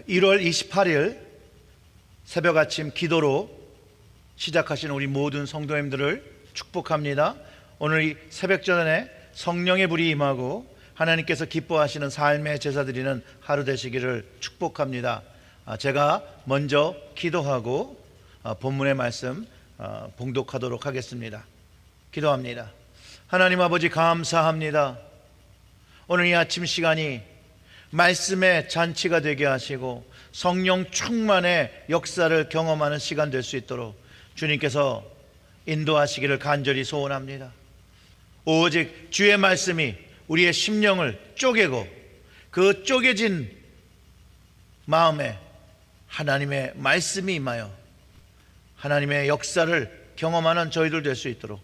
1월 28일 새벽 아침 기도로 시작하시는 우리 모든 성도님들을 축복합니다. 오늘 이 새벽 전에 성령의 불이 임하고 하나님께서 기뻐하시는 삶의 제사 드리는 하루 되시기를 축복합니다. 제가 먼저 기도하고 본문의 말씀 봉독하도록 하겠습니다. 기도합니다. 하나님 아버지, 감사합니다. 오늘 이 아침 시간이 말씀의 잔치가 되게 하시고 성령 충만의 역사를 경험하는 시간 될 수 있도록 주님께서 인도하시기를 간절히 소원합니다. 오직 주의 말씀이 우리의 심령을 쪼개고 그 쪼개진 마음에 하나님의 말씀이 임하여 하나님의 역사를 경험하는 저희들 될 수 있도록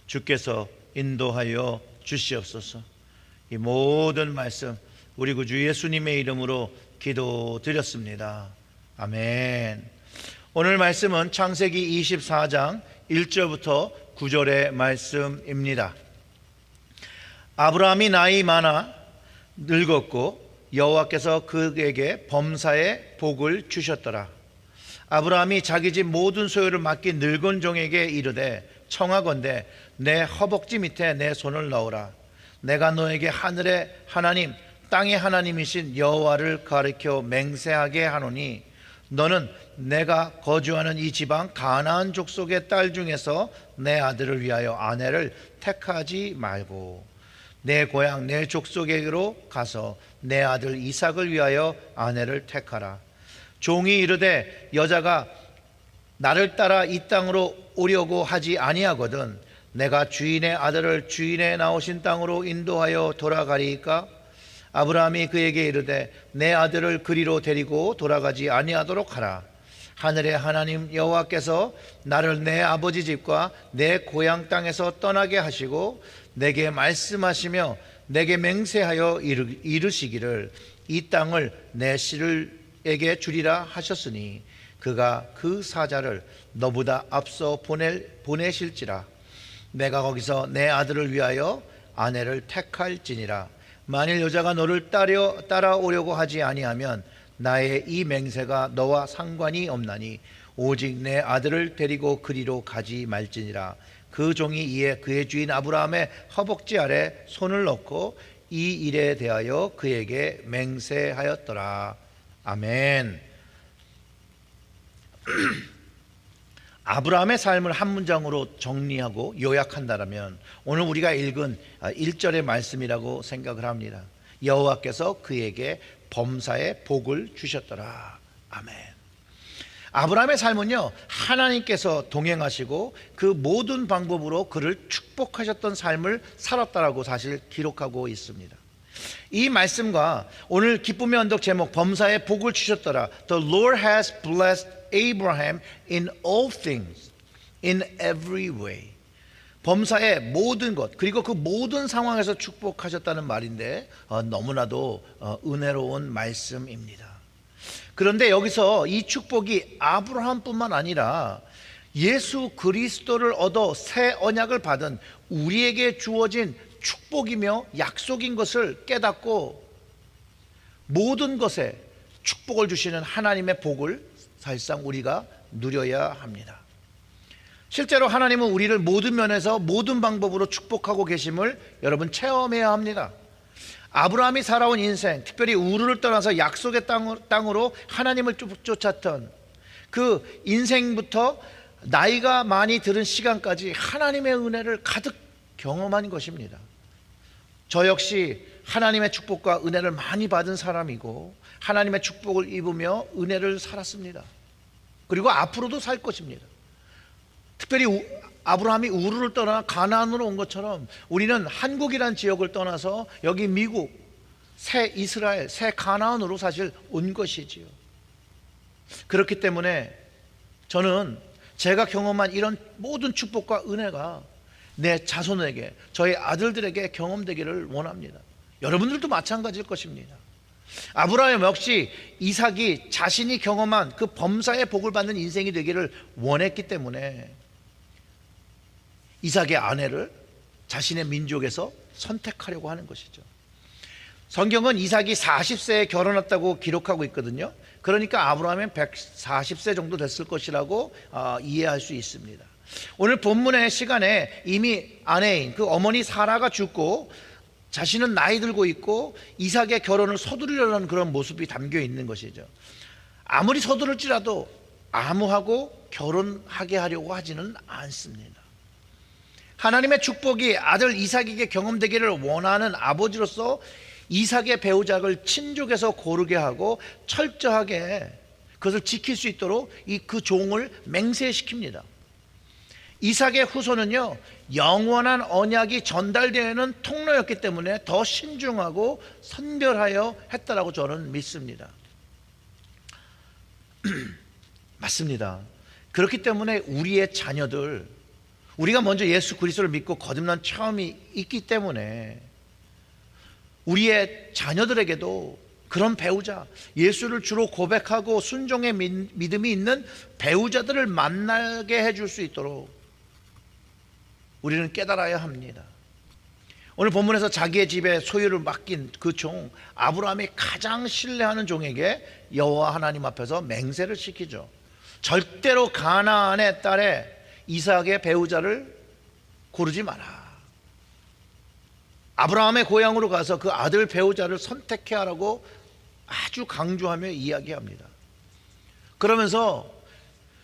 주께서 인도하여 주시옵소서. 이 모든 말씀 우리 구주 예수님의 이름으로 기도드렸습니다. 아멘. 오늘 말씀은 창세기 24장 1절부터 9절의 말씀입니다. 아브라함이 나이 많아 늙었고 여호와께서 그에게 범사의 복을 주셨더라. 아브라함이 자기 집 모든 소유를 맡긴 늙은 종에게 이르되 청하건대 내 허벅지 밑에 내 손을 넣으라. 내가 너에게 하늘의 하나님 땅의 하나님이신 여호와를 가리켜 맹세하게 하노니 너는 내가 거주하는 이 지방 가나안 족속의 딸 중에서 내 아들을 위하여 아내를 택하지 말고 내 고향 내 족속에게로 가서 내 아들 이삭을 위하여 아내를 택하라. 종이 이르되 여자가 나를 따라 이 땅으로 오려고 하지 아니하거든 내가 주인의 아들을 주인의 나오신 땅으로 인도하여 돌아가리이까? 아브라함이 그에게 이르되 내 아들을 그리로 데리고 돌아가지 아니하도록 하라. 하늘의 하나님 여호와께서 나를 내 아버지 집과 내 고향 땅에서 떠나게 하시고 내게 말씀하시며 내게 맹세하여 이르시기를 이 땅을 내 씨를에게 주리라 하셨으니 그가 그 사자를 너보다 앞서 보내실지라. 내가 거기서 내 아들을 위하여 아내를 택할지니라. 만일 여자가 너를 따라오려고 하지 아니하면 나의 이 맹세가 너와 상관이 없나니 오직 내 아들을 데리고 그리로 가지 말지니라. 그 종이 이에 그의 주인 아브라함의 허벅지 아래 손을 넣고 이 일에 대하여 그에게 맹세하였더라. 아멘. 아브라함의 삶을 한 문장으로 정리하고 요약한다면 오늘 우리가 읽은 1절의 말씀이라고 생각을 합니다. 여호와께서 그에게 범사의 복을 주셨더라. 아멘. 아브라함의 삶은요, 하나님께서 동행하시고 그 모든 방법으로 그를 축복하셨던 삶을 살았다라고 사실 기록하고 있습니다. 이 말씀과 오늘 기쁨의 언덕 제목 범사의 복을 주셨더라. The Lord has blessed Abraham in all things, in every way. 범사의 모든 것 그리고 그 모든 상황에서 축복하셨다는 말인데 너무나도 은혜로운 말씀입니다. 그런데 여기서 이 축복이 아브라함뿐만 아니라 예수 그리스도를 얻어 새 언약을 받은 우리에게 주어진 축복이며 약속인 것을 깨닫고 모든 것에 축복을 주시는 하나님의 복을 사실상 우리가 누려야 합니다. 실제로 하나님은 우리를 모든 면에서 모든 방법으로 축복하고 계심을 여러분 체험해야 합니다. 아브라함이 살아온 인생, 특별히 우르를 떠나서 약속의 땅으로 하나님을 쫓았던 그 인생부터 나이가 많이 들은 시간까지 하나님의 은혜를 가득 경험한 것입니다. 저 역시 하나님의 축복과 은혜를 많이 받은 사람이고 하나님의 축복을 입으며 은혜를 살았습니다. 그리고 앞으로도 살 것입니다. 특별히 아브라함이 우르를 떠나 가나안으로 온 것처럼 우리는 한국이라는 지역을 떠나서 여기 미국, 새 이스라엘, 새 가나안으로 사실 온 것이지요. 그렇기 때문에 저는 제가 경험한 이런 모든 축복과 은혜가 내 자손에게, 저희 아들들에게 경험되기를 원합니다. 여러분들도 마찬가지일 것입니다. 아브라함 역시 이삭이 자신이 경험한 그 범사의 복을 받는 인생이 되기를 원했기 때문에 이삭의 아내를 자신의 민족에서 선택하려고 하는 것이죠. 성경은 이삭이 40세에 결혼했다고 기록하고 있거든요. 그러니까 아브라함은 140세 정도 됐을 것이라고 이해할 수 있습니다. 오늘 본문의 시간에 이미 아내인 그 어머니 사라가 죽고 자신은 나이 들고 있고 이삭의 결혼을 서두르려는 그런 모습이 담겨 있는 것이죠. 아무리 서두를지라도 아무하고 결혼하게 하려고 하지는 않습니다. 하나님의 축복이 아들 이삭에게 경험되기를 원하는 아버지로서 이삭의 배우자를 친족에서 고르게 하고 철저하게 그것을 지킬 수 있도록 그 종을 맹세시킵니다. 이삭의 후손은요, 영원한 언약이 전달되는 통로였기 때문에 더 신중하고 선별하여 했다라고 저는 믿습니다. 맞습니다. 그렇기 때문에 우리의 자녀들, 우리가 먼저 예수 그리스도를 믿고 거듭난 처음이 있기 때문에 우리의 자녀들에게도 그런 배우자, 예수를 주로 고백하고 순종의 믿음이 있는 배우자들을 만나게 해줄 수 있도록 우리는 깨달아야 합니다. 오늘 본문에서 자기의 집에 소유를 맡긴 그 종 아브라함이 가장 신뢰하는 종에게 여호와 하나님 앞에서 맹세를 시키죠. 절대로 가나안의 딸에 이삭의 배우자를 고르지 마라. 아브라함의 고향으로 가서 그 아들 배우자를 선택해 하라고 아주 강조하며 이야기합니다. 그러면서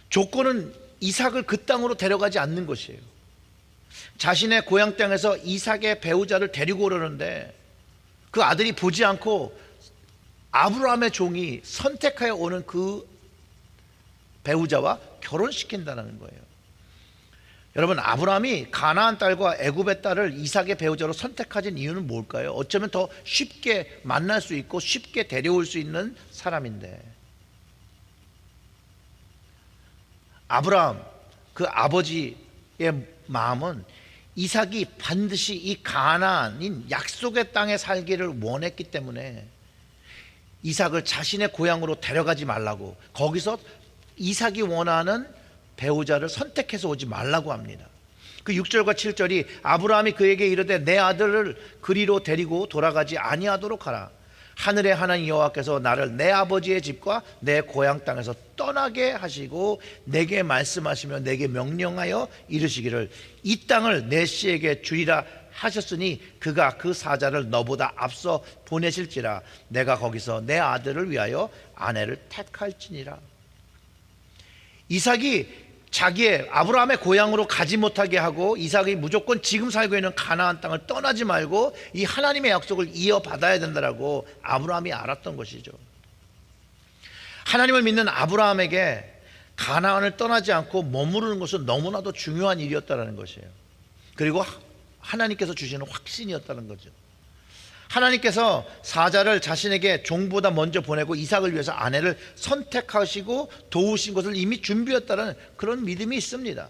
조건은 이삭을 그 땅으로 데려가지 않는 것이에요. 자신의 고향 땅에서 이삭의 배우자를 데리고 오려는데 그 아들이 보지 않고 아브라함의 종이 선택하여 오는 그 배우자와 결혼시킨다는 거예요. 여러분, 아브라함이 가나안 딸과 애굽의 딸을 이삭의 배우자로 선택하신 이유는 뭘까요? 어쩌면 더 쉽게 만날 수 있고 쉽게 데려올 수 있는 사람인데, 아브라함 그 아버지의 마음은 이삭이 반드시 이 가나안인 약속의 땅에 살기를 원했기 때문에 이삭을 자신의 고향으로 데려가지 말라고, 거기서 이삭이 원하는 배우자를 선택해서 오지 말라고 합니다. 그 6절과 7절이 아브라함이 그에게 이르되 내 아들을 그리로 데리고 돌아가지 아니하도록 하라. 하늘의 하나님 여호와께서 나를 내 아버지의 집과 내 고향 땅에서 떠나게 하시고 내게 말씀하시며 내게 명령하여 이르시기를 이 땅을 내 씨에게 주리라 하셨으니 그가 그 사자를 너보다 앞서 보내실지라 내가 거기서 내 아들을 위하여 아내를 택할지니라. 이삭이 자기의 아브라함의 고향으로 가지 못하게 하고 이삭이 무조건 지금 살고 있는 가나안 땅을 떠나지 말고 이 하나님의 약속을 이어받아야 된다라고 아브라함이 알았던 것이죠. 하나님을 믿는 아브라함에게 가나안을 떠나지 않고 머무르는 것은 너무나도 중요한 일이었다는 것이에요. 그리고 하나님께서 주시는 확신이었다는 거죠. 하나님께서 사자를 자신에게 종보다 먼저 보내고 이삭을 위해서 아내를 선택하시고 도우신 것을 이미 준비했다는 그런 믿음이 있습니다.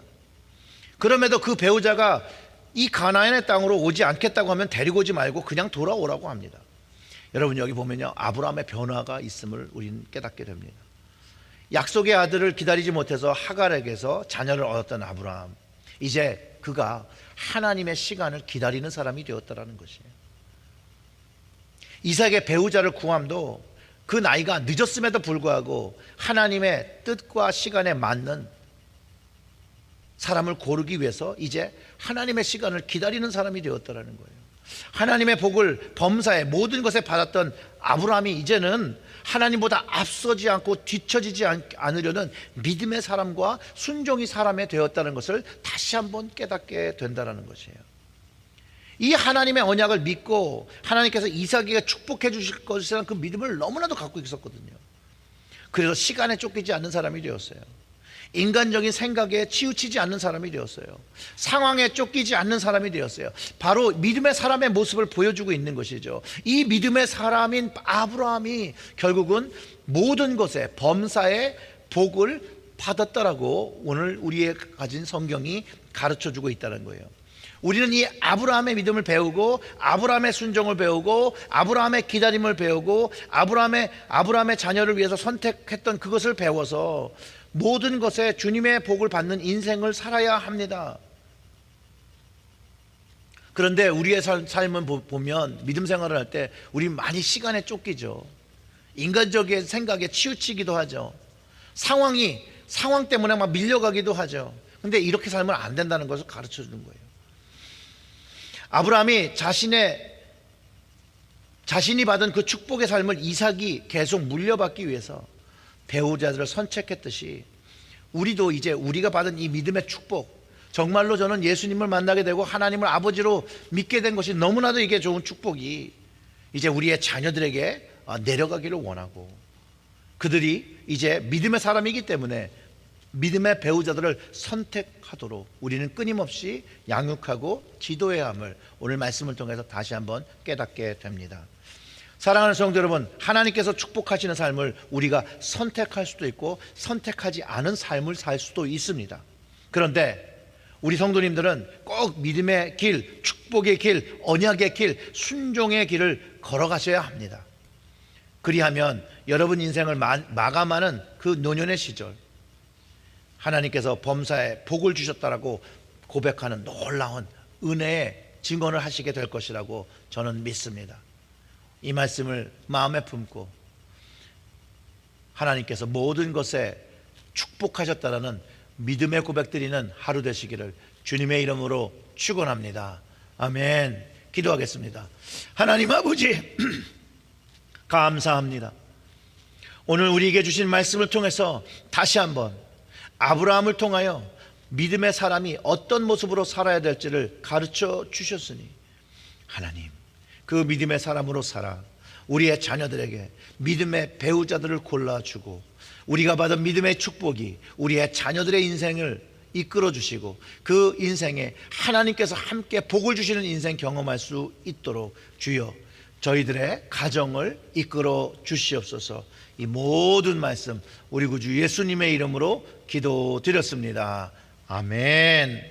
그럼에도 그 배우자가 이 가나안의 땅으로 오지 않겠다고 하면 데리고 오지 말고 그냥 돌아오라고 합니다. 여러분, 여기 보면요, 아브라함의 변화가 있음을 우리는 깨닫게 됩니다. 약속의 아들을 기다리지 못해서 하갈에게서 자녀를 얻었던 아브라함, 이제 그가 하나님의 시간을 기다리는 사람이 되었다는 것이에요. 이삭의 배우자를 구함도 그 나이가 늦었음에도 불구하고 하나님의 뜻과 시간에 맞는 사람을 고르기 위해서 이제 하나님의 시간을 기다리는 사람이 되었다는 거예요. 하나님의 복을 범사에 모든 것에 받았던 아브라함이 이제는 하나님보다 앞서지 않고 뒤처지지 않으려는 믿음의 사람과 순종의 사람이 되었다는 것을 다시 한번 깨닫게 된다는 것이에요. 이 하나님의 언약을 믿고 하나님께서 이삭에게 축복해 주실 것이라는 그 믿음을 너무나도 갖고 있었거든요. 그래서 시간에 쫓기지 않는 사람이 되었어요. 인간적인 생각에 치우치지 않는 사람이 되었어요. 상황에 쫓기지 않는 사람이 되었어요. 바로 믿음의 사람의 모습을 보여주고 있는 것이죠. 이 믿음의 사람인 아브라함이 결국은 모든 것에 범사의 복을 받았다라고 오늘 우리의 가진 성경이 가르쳐주고 있다는 거예요. 우리는 이 아브라함의 믿음을 배우고 아브라함의 순종을 배우고 아브라함의 기다림을 배우고 아브라함의 자녀를 위해서 선택했던 그것을 배워서 모든 것에 주님의 복을 받는 인생을 살아야 합니다. 그런데 우리의 삶을 보면 믿음 생활을 할 때 우리 많이 시간에 쫓기죠. 인간적인 생각에 치우치기도 하죠. 상황 때문에 막 밀려가기도 하죠. 근데 이렇게 살면 안 된다는 것을 가르쳐 주는 거예요. 아브라함이 자신이 받은 그 축복의 삶을 이삭이 계속 물려받기 위해서 배우자들을 선택했듯이 우리도 이제 우리가 받은 이 믿음의 축복, 정말로 저는 예수님을 만나게 되고 하나님을 아버지로 믿게 된 것이 너무나도 이게 좋은 축복이 이제 우리의 자녀들에게 내려가기를 원하고, 그들이 이제 믿음의 사람이기 때문에 믿음의 배우자들을 선택하도록 우리는 끊임없이 양육하고 지도해야 함을 오늘 말씀을 통해서 다시 한번 깨닫게 됩니다. 사랑하는 성도 여러분, 하나님께서 축복하시는 삶을 우리가 선택할 수도 있고 선택하지 않은 삶을 살 수도 있습니다. 그런데 우리 성도님들은 꼭 믿음의 길, 축복의 길, 언약의 길, 순종의 길을 걸어가셔야 합니다. 그리하면 여러분 인생을 마감하는 그 노년의 시절, 하나님께서 범사에 복을 주셨다라고 고백하는 놀라운 은혜의 증언을 하시게 될 것이라고 저는 믿습니다. 이 말씀을 마음에 품고 하나님께서 모든 것에 축복하셨다라는 믿음의 고백드리는 하루 되시기를 주님의 이름으로 축원합니다. 아멘. 기도하겠습니다. 하나님 아버지 감사합니다. 오늘 우리에게 주신 말씀을 통해서 다시 한번 아브라함을 통하여 믿음의 사람이 어떤 모습으로 살아야 될지를 가르쳐 주셨으니 하나님, 그 믿음의 사람으로 살아 우리의 자녀들에게 믿음의 배우자들을 골라주고 우리가 받은 믿음의 축복이 우리의 자녀들의 인생을 이끌어 주시고 그 인생에 하나님께서 함께 복을 주시는 인생 경험할 수 있도록 주여 저희들의 가정을 이끌어 주시옵소서. 이 모든 말씀 우리 구주 예수님의 이름으로 기도드렸습니다. 아멘.